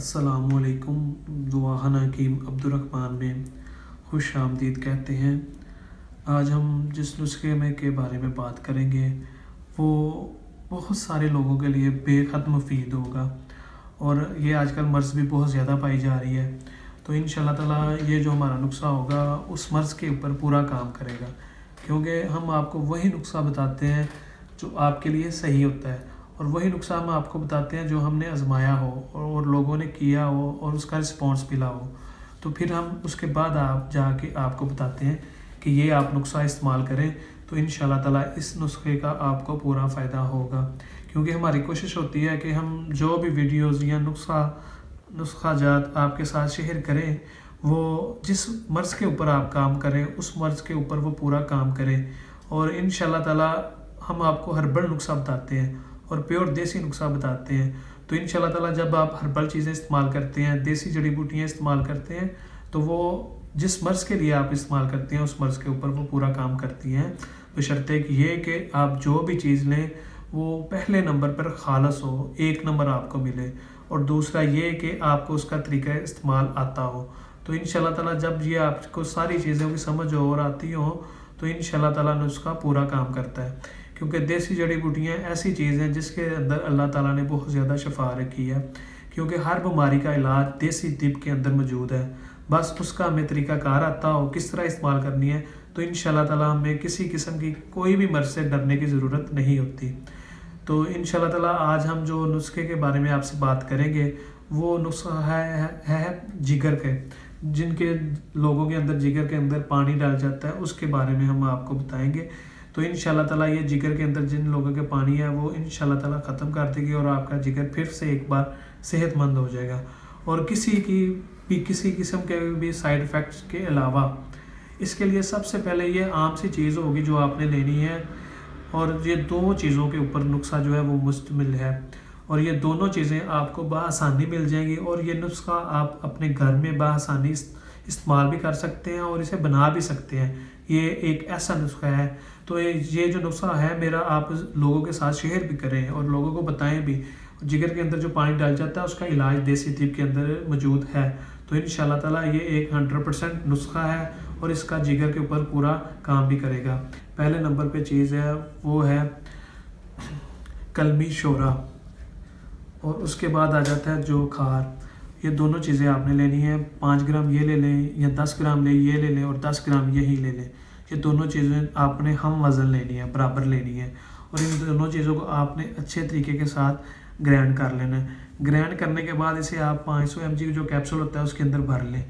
السلام علیکم۔ دعاخانہ حکیم عبدالرحمن میں خوش آمدید کہتے ہیں۔ آج ہم جس نسخے کے بارے میں بات کریں گے وہ بہت سارے لوگوں کے لیے بے حد مفید ہوگا، اور یہ آج کل مرض بھی بہت زیادہ پائی جا رہی ہے، تو انشاءاللہ تعالیٰ یہ جو ہمارا نسخہ ہوگا اس مرض کے اوپر پورا کام کرے گا، کیونکہ ہم آپ کو وہی نسخہ بتاتے ہیں جو آپ کے لیے صحیح ہوتا ہے، اور وہی نسخہ ہم آپ کو بتاتے ہیں جو ہم نے آزمایا ہو اور لوگوں نے کیا ہو اور اس کا رسپانس ملا ہو، تو پھر ہم اس کے بعد آپ کو بتاتے ہیں کہ یہ آپ نسخہ استعمال کریں، تو انشاءاللہ تعالیٰ اس نسخے کا آپ کو پورا فائدہ ہوگا۔ کیونکہ ہماری کوشش ہوتی ہے کہ ہم جو بھی ویڈیوز یا نسخہ جات آپ کے ساتھ شیئر کریں، وہ جس مرض کے اوپر آپ کام کریں اس مرض کے اوپر وہ پورا کام کریں، اور انشاءاللہ تعالیٰ ہم آپ کو ہربل نسخہ بتاتے ہیں اور پیور دیسی نسخہ بتاتے ہیں، تو انشاءاللہ تعالیٰ جب آپ ہربل چیزیں استعمال کرتے ہیں، دیسی جڑی بوٹیاں استعمال کرتے ہیں، تو وہ جس مرض کے لیے آپ استعمال کرتے ہیں اس مرض کے اوپر وہ پورا کام کرتی ہیں، بشرطے کہ یہ کہ آپ جو بھی چیز لیں وہ پہلے نمبر پر خالص ہو، 1 نمبر آپ کو ملے، اور دوسرا یہ کہ آپ کو اس کا طریقہ استعمال آتا ہو، تو انشاءاللہ تعالیٰ جب یہ آپ کو ساری چیزوں کی سمجھ ہو اور آتی ہوں تو انشاءاللہ تعالیٰ نسخہ پورا کام کرتا ہے، کیونکہ دیسی جڑی بوٹیاں ایسی چیز ہیں جس کے اندر اللہ تعالیٰ نے بہت زیادہ شفا رکھی ہے، کیونکہ ہر بیماری کا علاج دیسی طب کے اندر موجود ہے، بس اس کا ہمیں طریقہ کار آتا ہو کس طرح استعمال کرنی ہے، تو انشاءاللہ تعالیٰ ہمیں کسی قسم کی کوئی بھی مرض سے ڈرنے کی ضرورت نہیں ہوتی۔ تو انشاءاللہ تعالیٰ آج ہم جو نسخے کے بارے میں آپ سے بات کریں گے وہ نسخہ ہے جگر کے، جن کے لوگوں کے اندر جگر کے اندر پانی ڈال جاتا ہے، اس کے بارے میں ہم آپ کو بتائیں گے، تو انشاءاللہ تعالیٰ یہ جگر کے اندر جن لوگوں کے پانی ہے وہ انشاءاللہ تعالیٰ ختم کر دے گی، اور آپ کا جگر پھر سے ایک بار صحت مند ہو جائے گا، اور کسی قسم کے بھی سائیڈ ایفیکٹس کے علاوہ۔ اس کے لیے سب سے پہلے یہ عام سی چیز ہوگی جو آپ نے لینی ہے، اور یہ 2 چیزوں کے اوپر نسخہ جو ہے وہ مشتمل ہے، اور یہ دونوں چیزیں آپ کو بآسانی مل جائیں گی، اور یہ نسخہ آپ اپنے گھر میں بآسانی استعمال بھی کر سکتے ہیں اور اسے بنا بھی سکتے ہیں۔ یہ ایک ایسا نسخہ ہے، تو یہ جو نسخہ ہے میرا آپ لوگوں کے ساتھ شیئر بھی کریں اور لوگوں کو بتائیں بھی۔ جگر کے اندر جو پانی ڈال جاتا ہے اس کا علاج دیسی طب کے اندر موجود ہے، تو انشاءاللہ تعالیٰ یہ ایک 100% نسخہ ہے اور اس کا جگر کے اوپر پورا کام بھی کرے گا۔ پہلے نمبر پہ چیز ہے وہ ہے کلمی شورا، اور اس کے بعد آ جاتا ہے جو کھار۔ یہ دونوں چیزیں آپ نے لینی ہیں، 5 گرام یہ لے لیں یا 10 گرام یہ لے لیں اور 10 گرام یہی لے لیں، یہ دونوں چیزیں آپ نے ہم وزن لینی ہے، برابر لینی ہے، اور ان دونوں چیزوں کو آپ نے اچھے طریقے کے ساتھ گرائنڈ کر لینا ہے۔ گرائنڈ کرنے کے بعد اسے آپ 500 mg جو کیپسول ہوتا ہے اس کے اندر بھر لیں،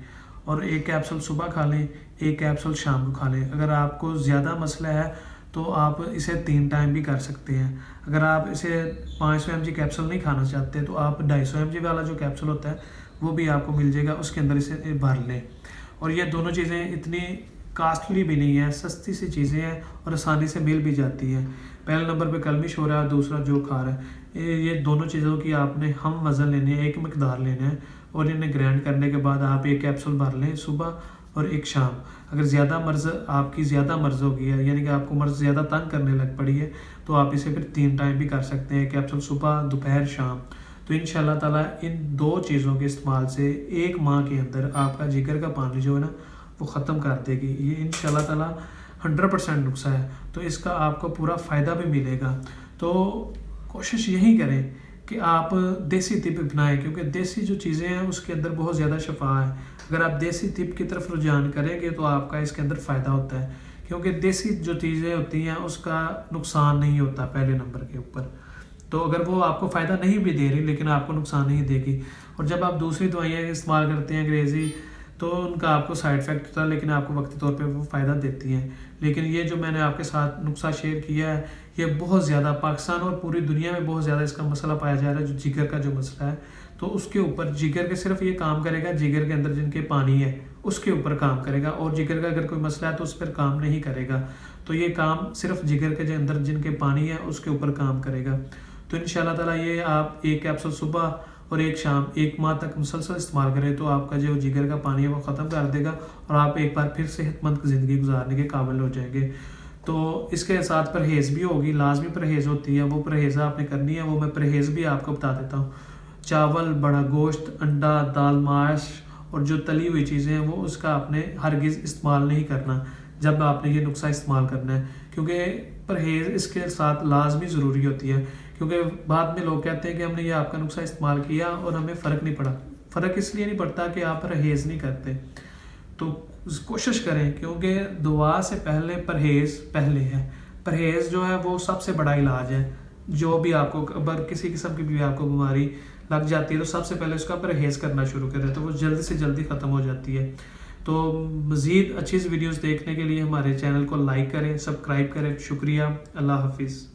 اور 1 کیپسول صبح کھا لیں، 1 کیپسول شام کو کھا لیں۔ اگر آپ کو زیادہ مسئلہ ہے تو آپ اسے 3 ٹائم بھی کر سکتے ہیں۔ اگر آپ اسے 500 mg کیپسول نہیں کھانا چاہتے تو آپ 250 mg والا جو کیپسول ہوتا ہے وہ بھی آپ کو مل جائے گا، اس کے اندر اسے بھر لیں، اور یہ دونوں چیزیں اتنی کاسٹلی بھی نہیں ہیں، سستی سی چیزیں ہیں اور آسانی سے مل بھی جاتی ہیں۔ پہلے نمبر پہ کلمی شورا ہے، دوسرا جو کھار ہے، یہ دونوں چیزوں کی آپ نے ہم وزن لینے ہیں، ایک مقدار لینا ہے، اور انہیں گرائنڈ کرنے کے بعد آپ 1 کیپسول بھر لیں صبح اور 1 شام۔ اگر آپ کی زیادہ مرض ہو گئی ہے، یعنی کہ آپ کو مرض زیادہ تنگ کرنے لگ پڑی ہے، تو آپ اسے پھر 3 ٹائم بھی کر سکتے ہیں، 1 کیپسول صبح، دوپہر، شام۔ تو انشاءاللہ تعالیٰ ان 2 چیزوں کے استعمال سے 1 ماہ کے اندر آپ کا جگر کا پانی جو ہے نا وہ ختم کر دے گی۔ یہ انشاءاللہ تعالیٰ 100% نسخہ ہے، تو اس کا آپ کو پورا فائدہ بھی ملے گا۔ تو کوشش یہی کریں کہ آپ دیسی طب اپنائیں، کیونکہ دیسی جو چیزیں ہیں اس کے اندر بہت زیادہ شفا ہے۔ اگر آپ دیسی طب کی طرف رجحان کریں گے تو آپ کا اس کے اندر فائدہ ہوتا ہے، کیونکہ دیسی جو چیزیں ہوتی ہیں اس کا نقصان نہیں ہوتا پہلے نمبر کے اوپر، تو اگر وہ آپ کو فائدہ نہیں بھی دے رہی لیکن آپ کو نقصان نہیں دے گی۔ اور جب آپ دوسری دوائیاں استعمال کرتے ہیں انگریزی، تو ان کا آپ کو سائیڈ افیکٹ ہوتا ہے، لیکن آپ کو وقتی طور پہ وہ فائدہ دیتی ہیں۔ لیکن یہ جو میں نے آپ کے ساتھ نسخہ شیئر کیا ہے یہ بہت زیادہ پاکستان اور پوری دنیا میں بہت زیادہ اس کا مسئلہ پایا جا رہا ہے، جو جگر کا جو مسئلہ ہے، تو اس کے اوپر جگر کے صرف یہ کام کرے گا، جگر کے اندر جن کے پانی ہے اس کے اوپر کام کرے گا، اور جگر کا اگر کوئی مسئلہ ہے تو اس پر کام نہیں کرے گا، تو یہ کام صرف جگر کے اندر جن کے پانی ہے اس کے اوپر کام کرے گا۔ تو انشاءاللہ تعالیٰ یہ آپ 1 کیپسول صبح اور 1 شام 1 ماہ تک مسلسل استعمال کریں تو آپ کا جو جگر کا پانی ہے وہ ختم کر دے گا، اور آپ ایک بار پھر صحت مند زندگی گزارنے کے قابل ہو جائیں گے۔ تو اس کے ساتھ پرہیز بھی ہوگی، لازمی پرہیز ہوتی ہے، وہ پرہیز آپ نے کرنی ہے، وہ میں پرہیز بھی آپ کو بتا دیتا ہوں۔ چاول، بڑا گوشت، انڈا، دال، ماش اور جو تلی ہوئی چیزیں ہیں وہ اس کا آپ نے ہرگز استعمال نہیں کرنا جب آپ نے یہ نسخہ استعمال کرنا ہے، کیونکہ پرہیز اس کے ساتھ لازمی ضروری ہوتی ہے، کیونکہ بعد میں لوگ کہتے ہیں کہ ہم نے یہ آپ کا نسخہ استعمال کیا اور ہمیں فرق نہیں پڑا۔ فرق اس لیے نہیں پڑتا کہ آپ پرہیز نہیں کرتے۔ تو کوشش کریں، کیونکہ دعا سے پہلے پرہیز پہلے ہے۔ پرہیز جو ہے وہ سب سے بڑا علاج ہے۔ جو بھی آپ کو اگر کسی قسم کی بھی آپ کو بیماری لگ جاتی ہے تو سب سے پہلے اس کا پرہیز کرنا شروع کریں تو وہ جلد سے جلدی ختم ہو جاتی ہے۔ تو مزید اچھی ویڈیوز دیکھنے کے لیے ہمارے چینل کو لائک کریں، سبسکرائب کریں۔ شکریہ، اللہ حافظ۔